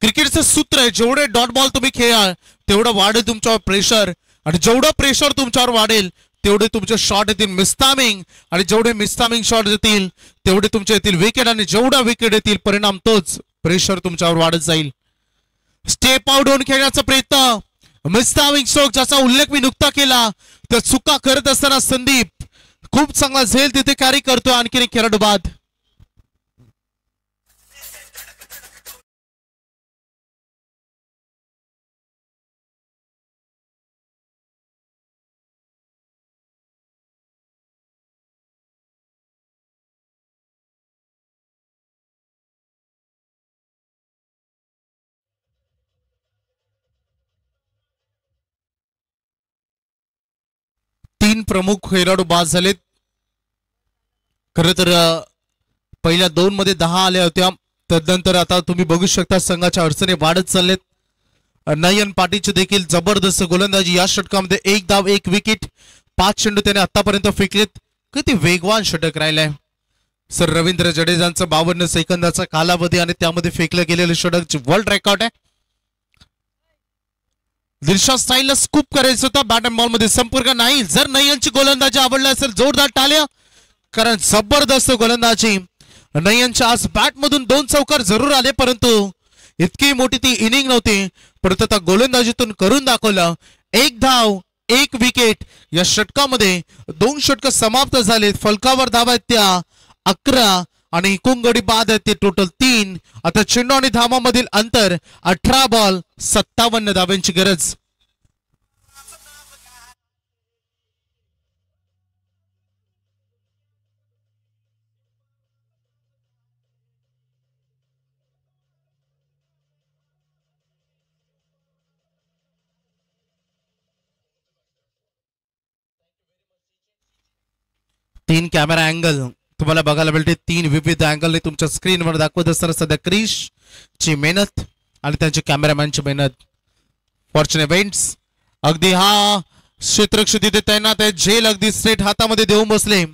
क्रिकेटचं सूत्र आहे, जेवढे डॉट बॉल तुम्ही खेळाल तेवढं वाढेल तुमच्यावर प्रेशर, आणि जेवढं प्रेशर तुमच्यावर वाढेल तेवढे तुमचे शॉट येतील मिस्टामिंग, आणि जेवढे मिस्टामिंग शॉट येतील तेवढे तुमचे येतील विकेट, आणि जेवढा विकेट येतील परिणाम तोच प्रेशर तुमच्यावर वाढत जाईल. स्टेप आउट होऊन खेळण्याचा प्रयत्न, मिस्टामिंग स्ट्रोक ज्याचा उल्लेख मी नुकता केला, तर चुका करत असताना संदीप खूप चांगला झेल तिथे कॅरी करतो. आणखीन एक खेळाडू बाद. तीन प्रमुख खेळाडू बाद झालेत. खरं तर पहिल्या 2 मध्ये 10 आल्या होत्या, तदनंतर आता तुम्ही बघू शकता संघाच्या अडचणी वाढत चाललेत. नयन पाटीलची देखील जबरदस्त गोलंदाजी, या षटकामध्ये 1 धाव 1 विकेट, 5 चेंडू त्याने आतापर्यंत फेकलेत. किती वेगवान षटक राहिलाय सर. रवींद्र जडेजांचा 52 सेकंदाचा कालावधी आणि त्यामध्ये फेकलं गेलेलं षटक वर्ल्ड रेकॉर्ड आहे. दिलशाद स्टाईलला स्कूप करायचं होता, बॅट अँड बॉल मध्ये संपर्क नाही. जर नयनची गोलंदाजी आवडली असेल जोरदार टाळ्या, कारण जबरदस्त गोलंदाजी. नयनच्या आज बॅट मधून 2 चौकार जरूर आले, परंतु इतकी मोठी ती इनिंग नव्हती, परंतु त्या गोलंदाजीतून करून दाखवलं. 1 धाव 1 विकेट. या षटकामध्ये 2 षटक समाप्त झालेत. फलकावर धावा आहेत त्या 11 आणि एकूण गडी बाद आहेत ते टोटल 3. आता चेंडू आणि धावामधील अंतर 18 बॉल 57 धावांची गरज. तीन कॅमेरा अँगल तुम्हाला बघायला मिळते. 3 विविध अँगलने तुमच्या स्क्रीनवर दाखवत असताना सध्या क्रिश ची मेहनत आणि त्यांचे कॅमेरामॅनची मेहनत. फॉर्च्युन इव्हेंट्स अगदी हा क्षेत्ररक्षक तिथे तैनात आहे. झेल अगदी स्ट्रेट हातामध्ये देऊन बसले.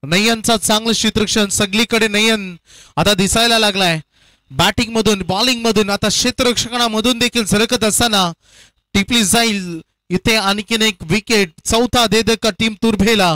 नयनचा चांगलं क्षेत्ररक्षण, सगळीकडे नयन आता दिसायला लागलाय. बॅटिंग मधून बॉलिंग मधून आता क्षेत्ररक्षकांमधून देखील झळकत असताना टिपली जाईल इथे आणखीन एक विकेट. चौथा दे दे का टीम तुर्भेला.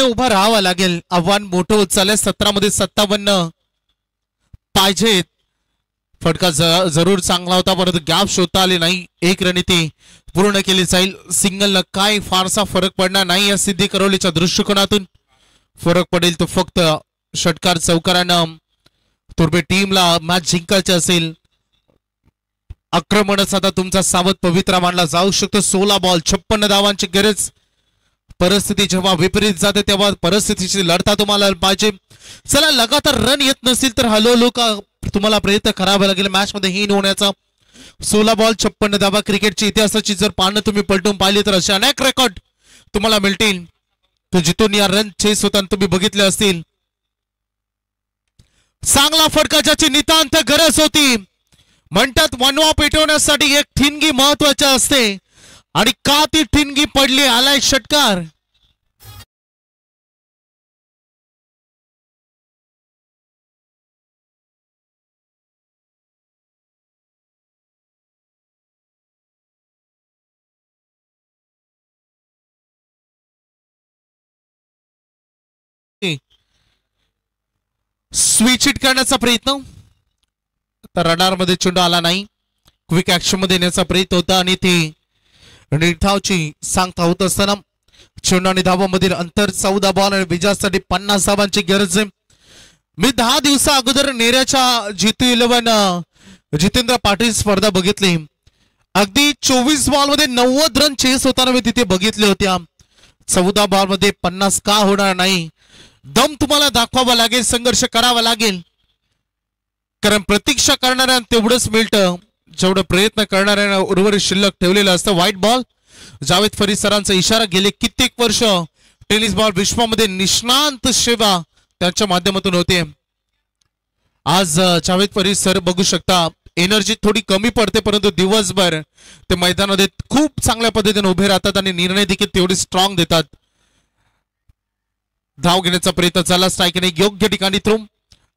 उभा राहावं लागेल. आव्हान मोठं होत चाललंय. 17 मध्ये 57 पाहिजेत. फटका जरूर चांगला होता, परंतु गॅप शोधता आले नाही. 1 रणनीती पूर्ण केली जाईल. सिंगलनं काय फारसा फरक पडणार नाही. या सिद्धी करवलीच्या दृष्टिकोनातून फरक पडेल तो फक्त षटकार चौकारानं तुर्बे टीमला मॅच जिंकायची असेल. आक्रमणच आता तुमचा सावध पवित्रा मानला जाऊ शकतो. 16 बॉल 56 धावांची गरज. परिस्थिती जेव्हा विपरीत जाते तेव्हा परिस्थितीची लढता तुम्हाला पाहिजे. चला, लगातार रन येत नसतील तर हळूहळू तुम्हाला प्रयत्न करावा लागेल मॅच मध्ये हीन होण्याचा. 16 बॉल 56 धावा. क्रिकेटच्या इतिहासाची जर पानं तुम्ही पलटून पाहिली तर असे अनेक रेकॉर्ड तुम्हाला मिळतील जिथून या रन चेस होताना तुम्ही बघितले असतील. चांगला फटका ज्याची नितांत गरज होती. म्हणतात वनवा पेटवण्यासाठी एक ठिणगी महत्वाची असते, आणि का ती ठिणगी पडली. आलाय षटकार. स्विच हिट करण्याचा प्रयत्न, तर रडार मध्ये चेंडू आला नाही. क्विक ऍक्शन मध्ये येण्याचा प्रयत्न होता आणि ती निर्धावची सांगता होत असताना चेंडू आणि धावांमधील अंतर 14 बॉल आणि विजयासाठी 50 धावांची गरज आहे. मी 10 दिवसा अगोदर नेऱ्याच्या GT11 जितेंद्र पाटील स्पर्धा बघितली. अगदी 24 बॉल मध्ये 90 रन चेस होताना मी तिथे बघितले होत्या. 14 बॉल मध्ये 50 का होणार नाही. दम तुम्हाला दाखवावा लागेल, संघर्ष करावा लागेल, कारण प्रतीक्षा करणाऱ्या तेवढंच मिळतं जेवढं प्रयत्न करणाऱ्यांना उर्वरित शिल्लक ठेवलेलं असतं. White ball. जावेद फरीद सरांचा इशारा. गेले कित्येक वर्ष टेनिस बॉल विश्वामध्ये निष्णांत सेवा त्यांच्या माध्यमातून होते. आज जावेद फरीद सर बघू शकता एनर्जी थोडी कमी पडते, परंतु दिवसभर ते मैदानामध्ये खूप चांगल्या पद्धतीने उभे राहतात आणि निर्णय देखील तेवढे स्ट्रॉंग देतात. धाव घेण्याचा प्रयत्न झाला. स्ट्राईकने योग्य ठिकाणी थ्रो.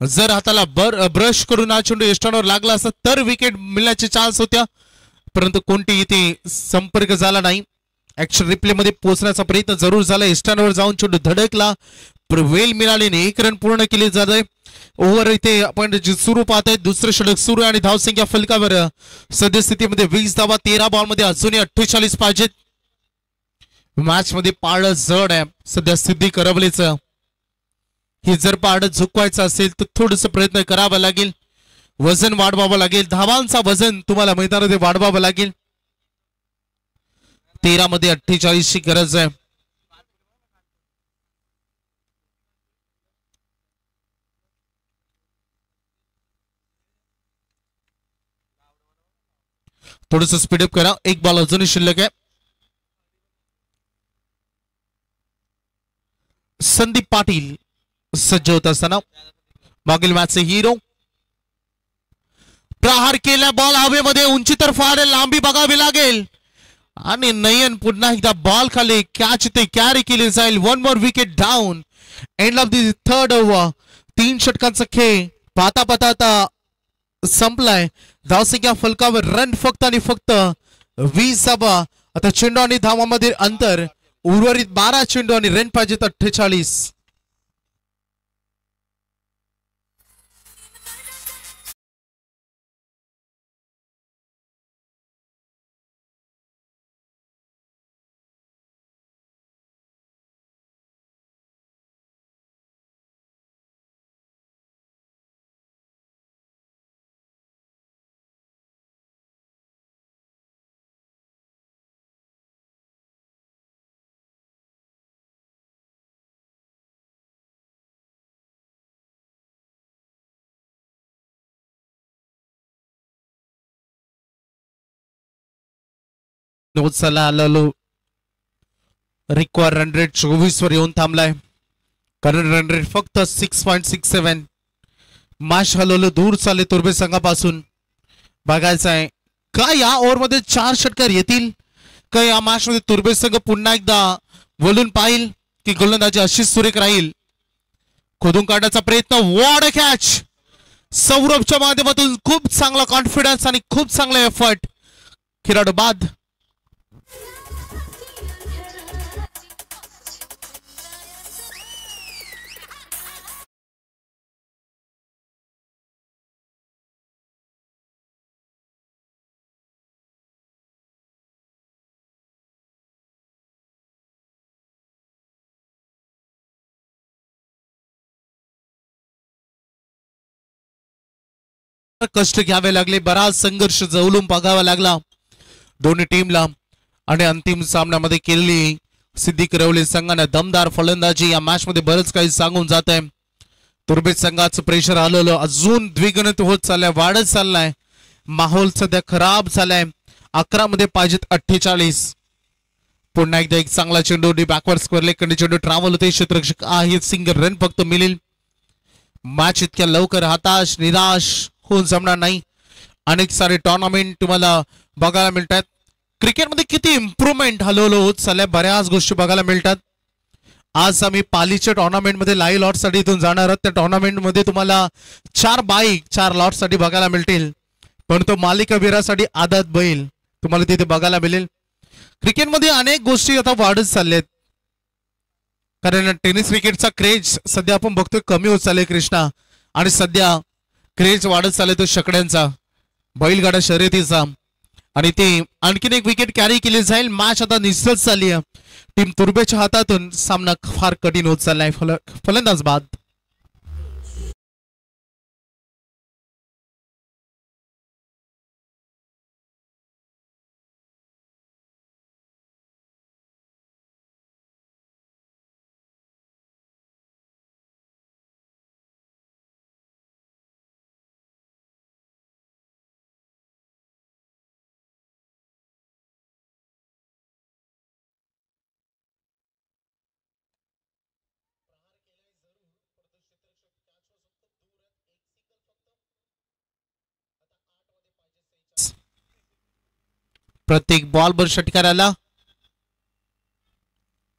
जर हाताला ब्रश करून हा चेंडू यष्टांवर लागला असता तर विकेट मिळण्याचे चान्स होत्या, परंतु कोणती इथे संपर्क झाला नाही. ऍक्शन रिप्ले मध्ये पोहोचण्याचा प्रयत्न जरूर झाला. यष्टांवर जाऊन चेंडू धडकला. वेल मिळालीने 1 रन पूर्ण केले जाते. ओव्हर इथे आपण सुरू पाहतोय. दुसरं षटक सुरू आहे आणि धावसंख्या फलकावर सद्यस्थितीमध्ये 20 धावा. 13 बॉल मध्ये अजूनही 48 पाहिजेत. मॅच मध्ये पारड जड आहे सध्या सिद्धी करवलेचं. ही जर पारड झुकवायचं असेल तर थोडस प्रयत्न करावा लागेल, वजन वाढवावं लागेल, धावांचा वजन तुम्हाला मैदानामध्ये वाढवावं लागेल. 13 मध्ये 48 ची गरज आहे. थोडस स्पीडअप करा. 1 बॉल अजूनही शिल्लक आहे. संदीप पाटील सज्ज होत असताना मागील मॅचचे हिरो. प्रहार केला. बॉल हवेमध्ये. उंची तर फार लांबी बघावी लागेल आणि नयन पुन्हा एकदा बॉल खाली. कॅच ते कॅरी केली जाईल. 1 more wicket down. End of the third over. 3 षटकांचा खेळ पाहता पाहता आता संपलाय. धावसंख्या फलकावर रन फक्त आणि फक्त 20 धावा. आता चेंडू आणि धावांमध्ये अंतर उर्वरित 12 चेंडू आणि रन पाहिजे 48. नोट्सला आलेलो रिक्वायर रन रेट 24 वर येऊन थांबलाय. कारण रन रेट फक्त 6.67. मॅच हलवलं दूर चालले तुर्बे संघापासून. बघायचं आहे का या ओव्हर मध्ये 4 षटकार येतील का या मॅच मध्ये तुर्बे संघ पुन्हा एकदा वळून पाहिल की गोलंदाजी अशीच सुरेख राहील. खोदून काढण्याचा प्रयत्न. What a catch. सौरभच्या माध्यमातून खूप चांगला कॉन्फिडन्स आणि खूप चांगला एफर्ट. खेळाडू बाद. कष्ट घ्यावे लागले. बराच संघर्ष जवळून बघावा लागला दोन्ही टीमला आणि अंतिम सामन्यामध्ये केलेली सिद्धी करवली संघाने दमदार फलंदाजी या मॅच मध्ये बरंच काही सांगून जात आहे. तुर्बे संघाचं प्रेशर आलेलं अजून द्विगुणित होत चाललंय, वाढत चाललाय. माहोल सध्या खराब झालाय. 11 मध्ये पाहिजेत 48. पुन्हा एकदा एक चांगला चेंडू बॅकवर्ड स्क्वेअर लेग कडे चेंडू ट्रॅव्हल होते. क्षेत्ररक्षक आहे. सिंगल रन फक्त मिळेल. मॅच इतक्या लवकर हताश निराश होऊन जमणार नाही. अनेक सारे टुर्नामेंट तुम्हाला बघायला मिळतात. क्रिकेटमध्ये किती इम्प्रूव्हमेंट हळूहळू होत चालल्या, बऱ्याच गोष्टी बघायला मिळतात. आज आम्ही पालीच्या टुर्नामेंट मध्ये लाईव्ह लॉट साठी इथून जाणार आहोत. त्या टुर्नामेंट मध्ये तुम्हाला 4 बाईक 4 लॉट साठी बघायला मिळतील, परंतु मालिकावीरासाठी आदत बैल तुम्हाला तिथे बघायला मिळेल. क्रिकेटमध्ये अनेक गोष्टी आता वाढत चालल्यात, कारण टेनिस क्रिकेटचा क्रेज सध्या आपण बघतोय कमी होत चालले कृष्णा. आणि सध्या क्रेज वाढत चालले तो शेकड्यांचा, बैलगाडा शर्यतीचा. आणि ते आणखीन एक विकेट कॅरी केली जाईल. मॅच आता निश्चित चालली आहे. टीम तुर्बेच्या हातातून सामना फार कठीण होत चाललाय. फलंदाज बाद. प्रत्येक बॉलवर षटकार आला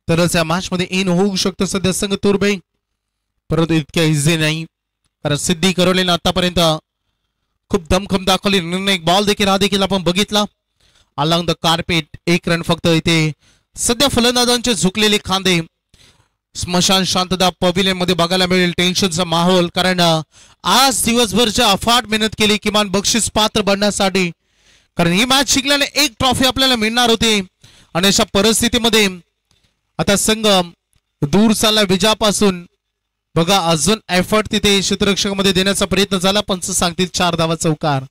तरच या मॅच मध्ये इन होऊ शकतो सध्या संघ तुर्बे, परंतु इतक्या इझी नाही. कारण सिद्धी करवलेनं आतापर्यंत खूप दमखम दाखवली. निर्णायक बॉल देखील हा देखील आपण बघितला. अलॉंग द कार्पेट 1 रन फक्त. इथे सध्या फलंदाजांचे झुकलेले खांदे. स्मशान शांतता पवेलियन मध्ये बघायला मिळेल. टेन्शनचा माहोल, कारण आज दिवसभरच्या अफाट मेहनत केली किमान बक्षीस पात्र बनण्यासाठी. कारण ही मॅच जिंकल्याने एक ट्रॉफी आपल्याला मिळणार होती आणि अशा परिस्थितीमध्ये आता संघ दूर चालला विजयापासून. बघा अजून एफर्ट तिथे क्षेत्ररक्षकामध्ये देण्याचा प्रयत्न झाला. पंच सांगतील 4 धावा चौकार.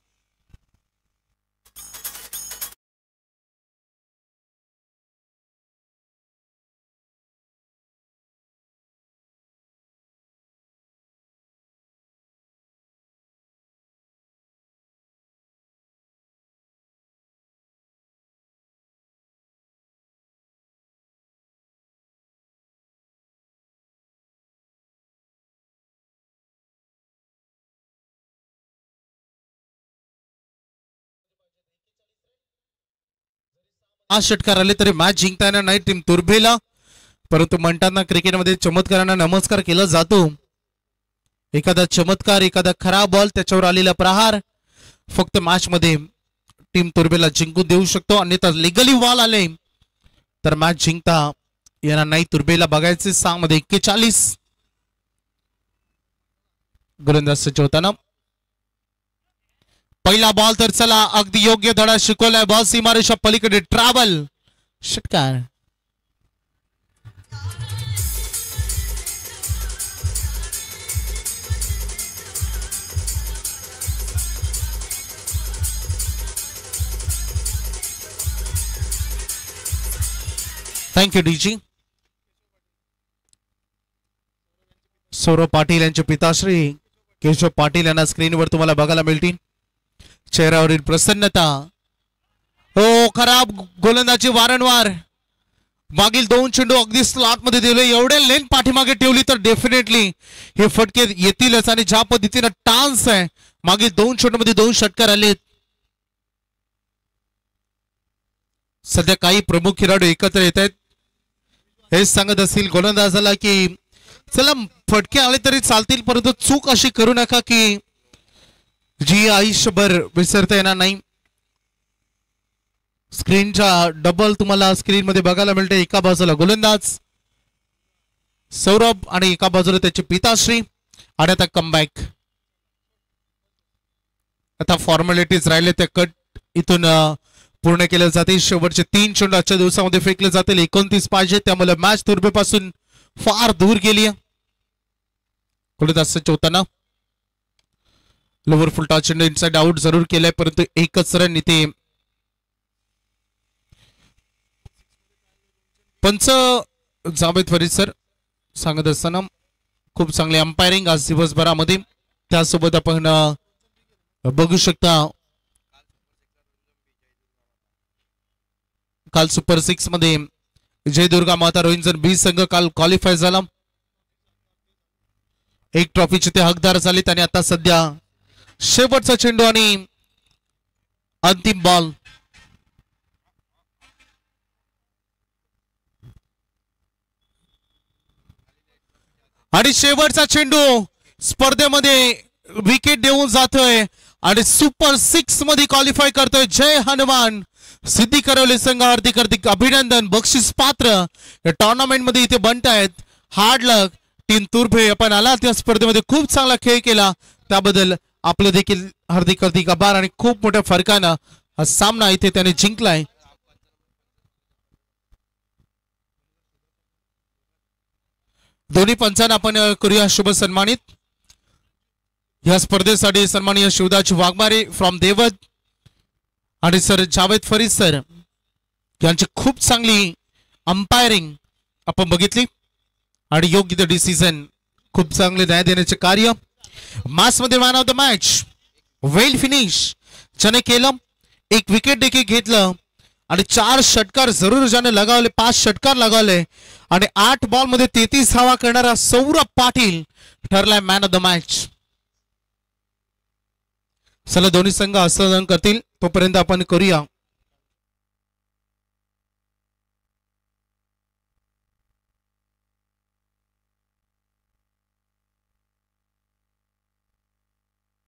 आज षटकार आले तरी मॅच जिंकता येणार नाही टीम तुर्भेला, परंतु म्हणताना क्रिकेटमध्ये चमत्कारांना नमस्कार केला जातो. एखादा चमत्कार, एखादा खराब बॉल, त्याच्यावर आलेला प्रहार फक्त मॅच मध्ये टीम तुर्भेला जिंकून देऊ शकतो. अन्यथा लिगली बॉल आले तर मॅच जिंकता येणार नाही तुर्भेला. बघायचे 6 मध्ये 41 गोलंदाज सज्ज होताना. पहिला बॉल तर चला अगदी योग्य धडा शिकवलाय. बॉल सीमारेषा पलीकडे ट्रॅव्हल. षटकार. Thank you DG. सौरभ पाटील यांचे पिताश्री केशव पाटील यांना स्क्रीनवर तुम्हाला बघायला मिळतील. चेहऱ्यावरील प्रसन्नता. हो, खराब गोलंदाजी वारंवार. मागील 2 चेंडू अगदी स्लॉट मध्ये दिले. एवढे लेन पाठीमागे ठेवली तर डेफिनेटली हे फटके येतीलच. आणि ज्या पद्धतीने टान्स आहे, मागील 2 चेंडू मध्ये 2 षटकार आलेत. सध्या काही प्रमुख खेळाडू एकत्र येत आहेत. हेच सांगत असतील गोलंदाजाला की चला फटके आले तरी चालतील, परंतु चूक अशी करू नका की जी आयुष्यभर विसरता येणार नाही. स्क्रीनचा डबल तुम्हाला स्क्रीन मध्ये बघायला मिळते. एका बाजूला गोलंदाज सौरभ आणि एका बाजूला त्याचे पिताश्री. आणि आता कमबॅक. आता फॉर्मॅलिटीज राहिले त्या कट इथून पूर्ण केले जातील. शेवटचे 3 चेंडू आजच्या दिवसामध्ये फेकले जातील. 29 पाहिजे, त्यामुळे मॅच तुर्भेपासून फार दूर गेली. गोलंदाज सज्ज होताना. लोअर फुलटा चेंडू इनसाइड आउट जरूर केलाय, परंतु एकच रन इथे. पंच जावेद फरीद सर सांगत असताना खूप चांगले अंपायरिंग आज दिवसभरामध्ये. त्यासोबत आपण बघू शकता काल सुपर 6 मध्ये जय दुर्गा माता रोहिंजन बी संघ काल क्वालिफाय झाला. एक ट्रॉफीचे ते हकदार झालेत. आणि आता सध्या शेवटचा चेंडू आणि अंतिम बॉल. आणि शेवटचा चेंडू स्पर्धेमध्ये विकेट देऊन जातोय आणि सुपर 6 मध्ये क्वालिफाय करतोय. जय हनुमान. सिद्धी करवले संघ हार्दिक हार्दिक अभिनंदन. बक्षीस पात्र या टुर्नामेंट मध्ये इथे बनतायत. Hard luck team Turbhe. आपण आला त्या स्पर्धेमध्ये खूप चांगला खेळ केला, त्याबद्दल आपलं देखील हार्दिक हार्दिक आभार. आणि खूप मोठ्या फरकानं हा सामना इथे त्याने जिंकलाय. दोन्ही पंचांना आपण करूया शुभ सन्मानित. या स्पर्धेसाठी सन्माननीय शिवदास वाघमारे फ्रॉम देवद आणि सर जावेद फरीद सर यांची खूप चांगली अंपायरिंग आपण बघितली आणि योग्य ते डिसिजन, खूप चांगले न्याय देण्याचे कार्य. मास मध्ये man of the match, well finish ज्याने केलं. एक विकेट देखील घेतलं आणि 4 षटकार जरूर ज्याने लगावले, 5 षटकार लगावले आणि 8 बॉल मध्ये 33 धावा करणारा सौरभ पाटील ठरलाय मॅन ऑफ द मॅच. चला दोन्ही संघ हस्तांतरण करतील तोपर्यंत आपण करूया